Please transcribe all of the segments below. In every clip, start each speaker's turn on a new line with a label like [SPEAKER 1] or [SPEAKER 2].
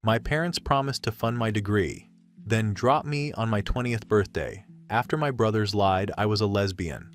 [SPEAKER 1] My parents promised to fund my degree, then dropped me on my 20th birthday. After my brothers lied I was a lesbian.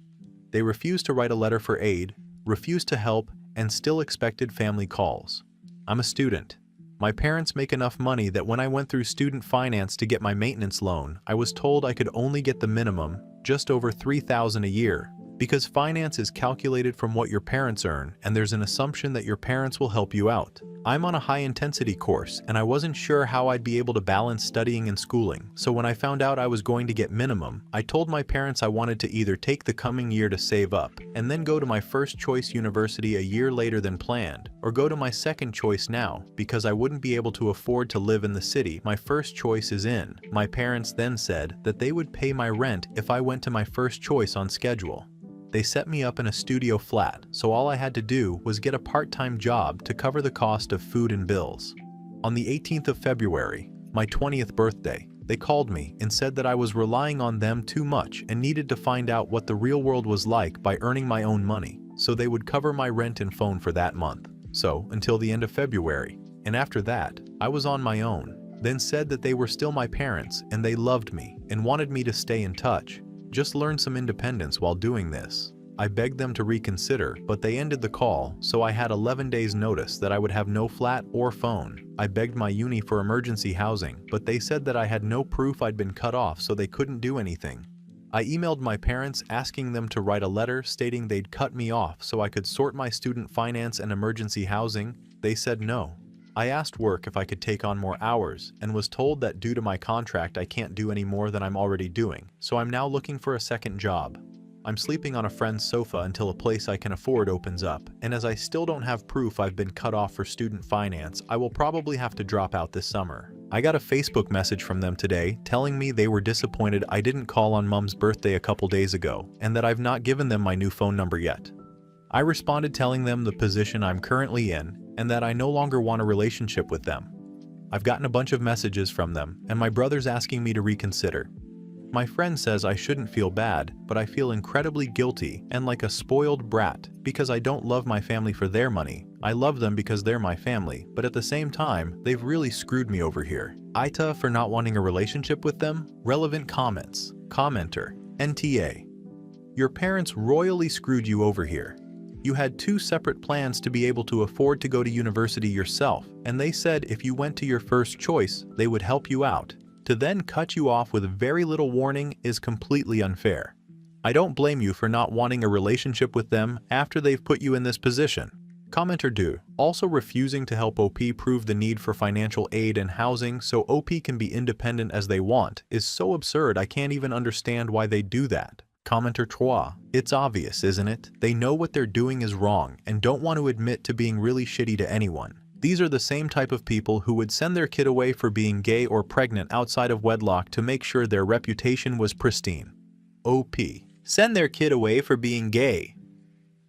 [SPEAKER 1] They refused to write a letter for aid, refused to help, and still expected family calls. I'm a student. My parents make enough money that when I went through student finance to get my maintenance loan, I was told I could only get the minimum, just over $3,000 a year, because finance is calculated from what your parents earn and there's an assumption that your parents will help you out. I'm on a high-intensity course and I wasn't sure how I'd be able to balance studying and schooling, so when I found out I was going to get minimum, I told my parents I wanted to either take the coming year to save up and then go to my first choice university a year later than planned, or go to my second choice now because I wouldn't be able to afford to live in the city my first choice is in. My parents then said that they would pay my rent if I went to my first choice on schedule. They set me up in a studio flat, so all I had to do was get a part-time job to cover the cost of food and bills. On the 18th of February, my 20th birthday, they called me and said that I was relying on them too much and needed to find out what the real world was like by earning my own money, so they would cover my rent and phone for that month. So, until the end of February, and after that, I was on my own. Then said that they were still my parents and they loved me and wanted me to stay in touch. Just learn some independence while doing this. I begged them to reconsider, but they ended the call, so I had 11 days notice that I would have no flat or phone. I begged my uni for emergency housing, but they said that I had no proof I'd been cut off, so they couldn't do anything. I emailed my parents asking them to write a letter stating they'd cut me off so I could sort my student finance and emergency housing. They said no. I asked work if I could take on more hours and was told that due to my contract I can't do any more than I'm already doing, so I'm now looking for a second job. I'm sleeping on a friend's sofa until a place I can afford opens up, and as I still don't have proof I've been cut off for student finance, I will probably have to drop out this summer. I got a Facebook message from them today telling me they were disappointed I didn't call on Mom's birthday a couple days ago and that I've not given them my new phone number yet. I responded telling them the position I'm currently in and that I no longer want a relationship with them. I've gotten a bunch of messages from them, and my brother's asking me to reconsider. My friend says I shouldn't feel bad, but I feel incredibly guilty and like a spoiled brat because I don't love my family for their money. I love them because they're my family, but at the same time, they've really screwed me over here. Ita for not wanting a relationship with them? Relevant comments. Commenter. NTA. Your parents royally screwed you over here. You had two separate plans to be able to afford to go to university yourself, and they said if you went to your first choice, they would help you out. To then cut you off with very little warning is completely unfair. I don't blame you for not wanting a relationship with them after they've put you in this position. Commenter do. Also refusing to help OP prove the need for financial aid and housing so OP can be independent as they want is so absurd I can't even understand why they do that. Commenter 3. It's obvious, isn't it? They know what they're doing is wrong and don't want to admit to being really shitty to anyone. These are the same type of people who would send their kid away for being gay or pregnant outside of wedlock to make sure their reputation was pristine. OP. Send their kid away for being gay.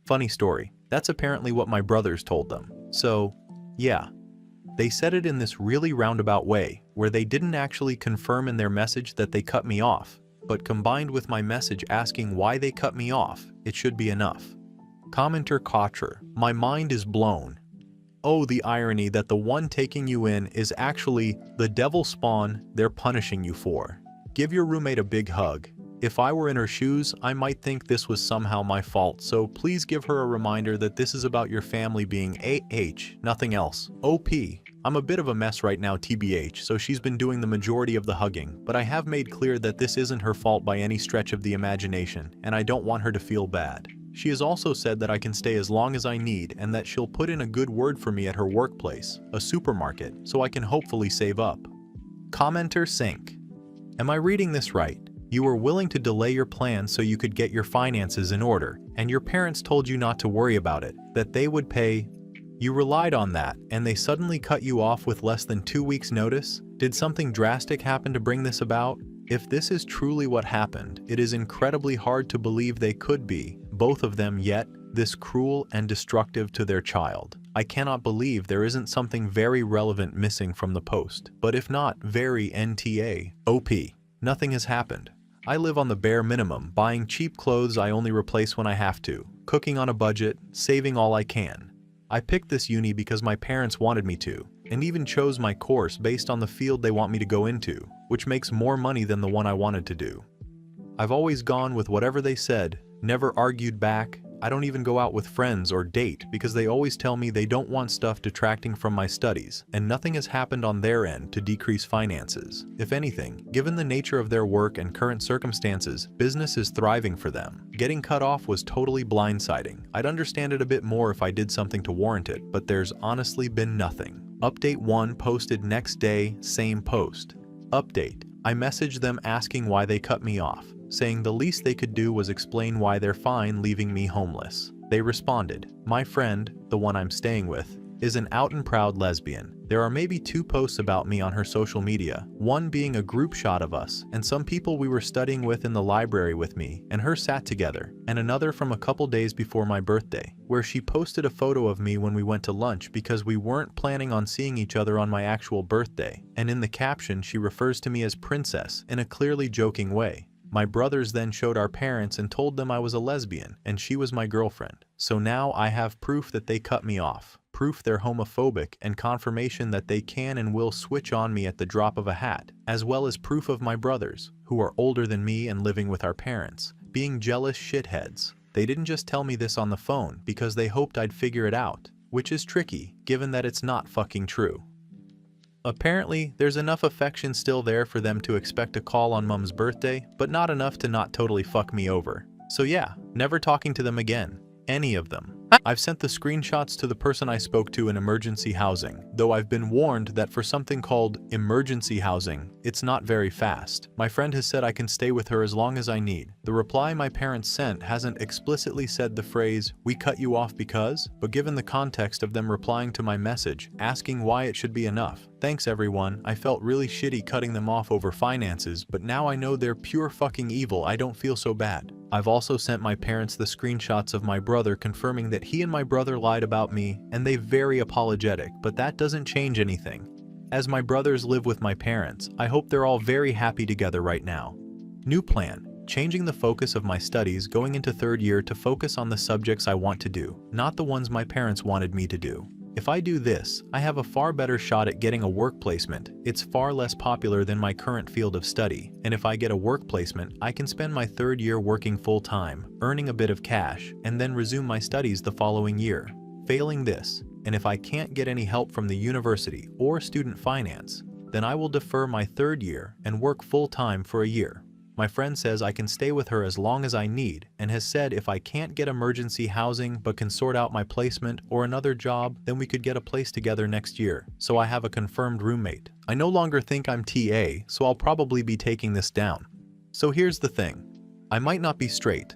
[SPEAKER 1] Funny story. That's apparently what my brothers told them. So, yeah. They said it in this really roundabout way, where they didn't actually confirm in their message that they cut me off, but combined with my message asking why they cut me off, it should be enough. Commenter Kotter. My mind is blown. Oh, the irony that the one taking you in is actually the devil spawn they're punishing you for. Give your roommate a big hug. If I were in her shoes, I might think this was somehow my fault, so please give her a reminder that this is about your family being AH, nothing else. OP. I'm a bit of a mess right now TBH, so she's been doing the majority of the hugging, but I have made clear that this isn't her fault by any stretch of the imagination, and I don't want her to feel bad. She has also said that I can stay as long as I need and that she'll put in a good word for me at her workplace, a supermarket, so I can hopefully save up. Commenter Sync. Am I reading this right? You were willing to delay your plans so you could get your finances in order, and your parents told you not to worry about it, that they would pay. You relied on that, and they suddenly cut you off with less than 2 weeks' notice? Did something drastic happen to bring this about? If this is truly what happened, it is incredibly hard to believe they could be, both of them yet, this cruel and destructive to their child. I cannot believe there isn't something very relevant missing from the post, but if not, very NTA. OP. Nothing has happened. I live on the bare minimum, buying cheap clothes I only replace when I have to, cooking on a budget, saving all I can. I picked this uni because my parents wanted me to. and even chose my course based on the field they want me to go into, which makes more money than the one I wanted to do. I've always gone with whatever they said, never argued back. I don't even go out with friends or date because they always tell me they don't want stuff detracting from my studies, and nothing has happened on their end to decrease finances. If anything, given the nature of their work and current circumstances, business is thriving for them. Getting cut off was totally blindsiding. I'd understand it a bit more if I did something to warrant it, but there's honestly been nothing. Update 1 posted next day, same post. Update: I messaged them asking why they cut me off, saying the least they could do was explain why they're fine leaving me homeless. They responded, my friend, the one I'm staying with, is an out and proud lesbian. There are maybe 2 posts about me on her social media, one being a group shot of us and some people we were studying with in the library with me and her sat together, and another from a couple days before my birthday, where she posted a photo of me when we went to lunch because we weren't planning on seeing each other on my actual birthday, and in the caption she refers to me as princess in a clearly joking way. My brothers then showed our parents and told them I was a lesbian and she was my girlfriend. So now I have proof that they cut me off, proof they're homophobic, and confirmation that they can and will switch on me at the drop of a hat, as well as proof of my brothers, who are older than me and living with our parents, being jealous shitheads. They didn't just tell me this on the phone because they hoped I'd figure it out, which is tricky given that it's not fucking true. Apparently, there's enough affection still there for them to expect a call on Mum's birthday, but not enough to not totally fuck me over. So yeah, never talking to them again. Any of them. I've sent the screenshots to the person I spoke to in emergency housing, though I've been warned that for something called emergency housing, it's not very fast. My friend has said I can stay with her as long as I need. The reply my parents sent hasn't explicitly said the phrase, "We cut you off because," but given the context of them replying to my message, asking why it should be enough. Thanks everyone, I felt really shitty cutting them off over finances, but now I know they're pure fucking evil, I don't feel so bad. I've also sent my parents the screenshots of my brother confirming that he and my brother lied about me, and they're very apologetic, but that doesn't change anything. As my brothers live with my parents, I hope they're all very happy together right now. New plan: changing the focus of my studies going into 3rd year to focus on the subjects I want to do, not the ones my parents wanted me to do. If I do this, I have a far better shot at getting a work placement. It's far less popular than my current field of study, and if I get a work placement, I can spend my 3rd year working full-time, earning a bit of cash, and then resume my studies the following year. Failing this, and if I can't get any help from the university or student finance, then I will defer my 3rd year and work full-time for a year. My friend says I can stay with her as long as I need and has said if I can't get emergency housing but can sort out my placement or another job, then we could get a place together next year, so I have a confirmed roommate. I no longer think I'm TA, so I'll probably be taking this down. So here's the thing. I might not be straight.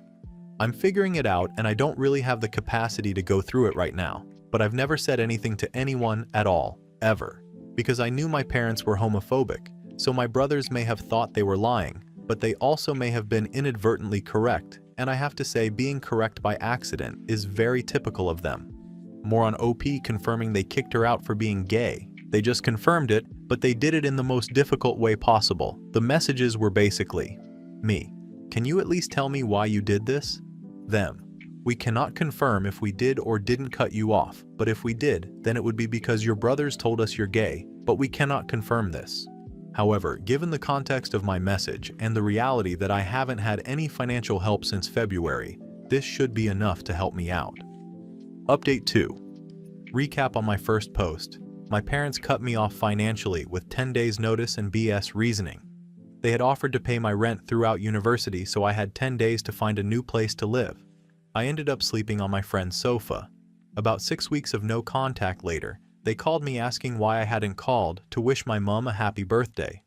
[SPEAKER 1] I'm figuring it out and I don't really have the capacity to go through it right now, but I've never said anything to anyone at all, ever, because I knew my parents were homophobic, so my brothers may have thought they were lying, but they also may have been inadvertently correct, and I have to say being correct by accident is very typical of them. More on OP confirming they kicked her out for being gay. They just confirmed it, but they did it in the most difficult way possible. The messages were basically, me. Can you at least tell me why you did this? Them. We cannot confirm if we did or didn't cut you off, but if we did, then it would be because your brothers told us you're gay, but we cannot confirm this. However, given the context of my message and the reality that I haven't had any financial help since February, this should be enough to help me out. Update 2. Recap on my first post. My parents cut me off financially with 10 days notice and BS reasoning. They had offered to pay my rent throughout university, so I had 10 days to find a new place to live. I ended up sleeping on my friend's sofa. About 6 weeks of no contact later, they called me asking why I hadn't called to wish my mom a happy birthday.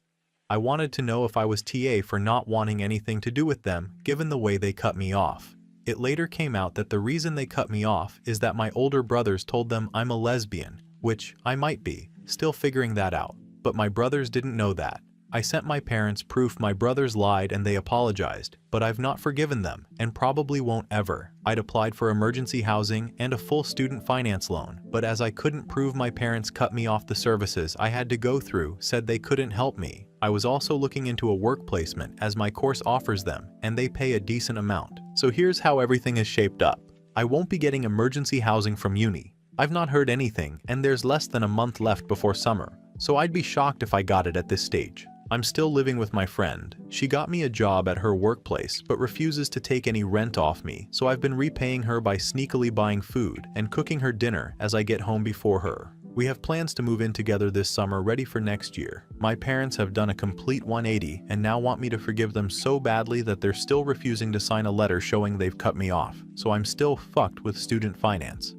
[SPEAKER 1] I wanted to know if I was TA for not wanting anything to do with them, given the way they cut me off. It later came out that the reason they cut me off is that my older brothers told them I'm a lesbian, which I might be, still figuring that out, but my brothers didn't know that. I sent my parents proof my brothers lied and they apologized, but I've not forgiven them and probably won't ever. I'd applied for emergency housing and a full student finance loan, but as I couldn't prove my parents cut me off the services I had to go through, said they couldn't help me. I was also looking into a work placement as my course offers them and they pay a decent amount. So here's how everything is shaped up. I won't be getting emergency housing from uni. I've not heard anything, and there's less than a month left before summer, so I'd be shocked if I got it at this stage. I'm still living with my friend. She got me a job at her workplace but refuses to take any rent off me, so I've been repaying her by sneakily buying food and cooking her dinner as I get home before her. We have plans to move in together this summer, ready for next year. My parents have done a complete 180 and now want me to forgive them so badly that they're still refusing to sign a letter showing they've cut me off, so I'm still fucked with student finance.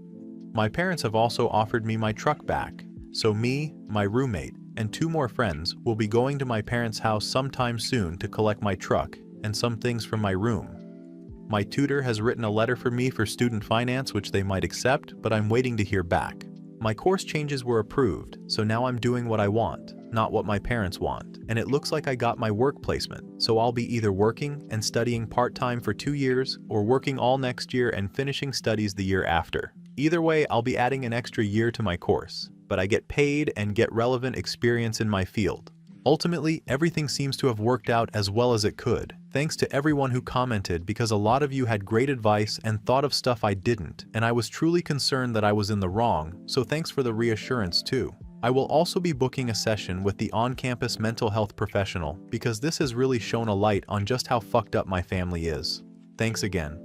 [SPEAKER 1] My parents have also offered me my truck back, so me, my roommate, and 2 more friends will be going to my parents' house sometime soon to collect my truck and some things from my room. My tutor has written a letter for me for student finance which they might accept, but I'm waiting to hear back. My course changes were approved, so now I'm doing what I want, not what my parents want, and it looks like I got my work placement, so I'll be either working and studying part-time for 2 years or working all next year and finishing studies the year after. Either way, I'll be adding an extra year to my course, but I get paid and get relevant experience in my field. Ultimately, everything seems to have worked out as well as it could. Thanks to everyone who commented, because a lot of you had great advice and thought of stuff I didn't, and I was truly concerned that I was in the wrong, so thanks for the reassurance too. I will also be booking a session with the on-campus mental health professional because this has really shown a light on just how fucked up my family is. Thanks again.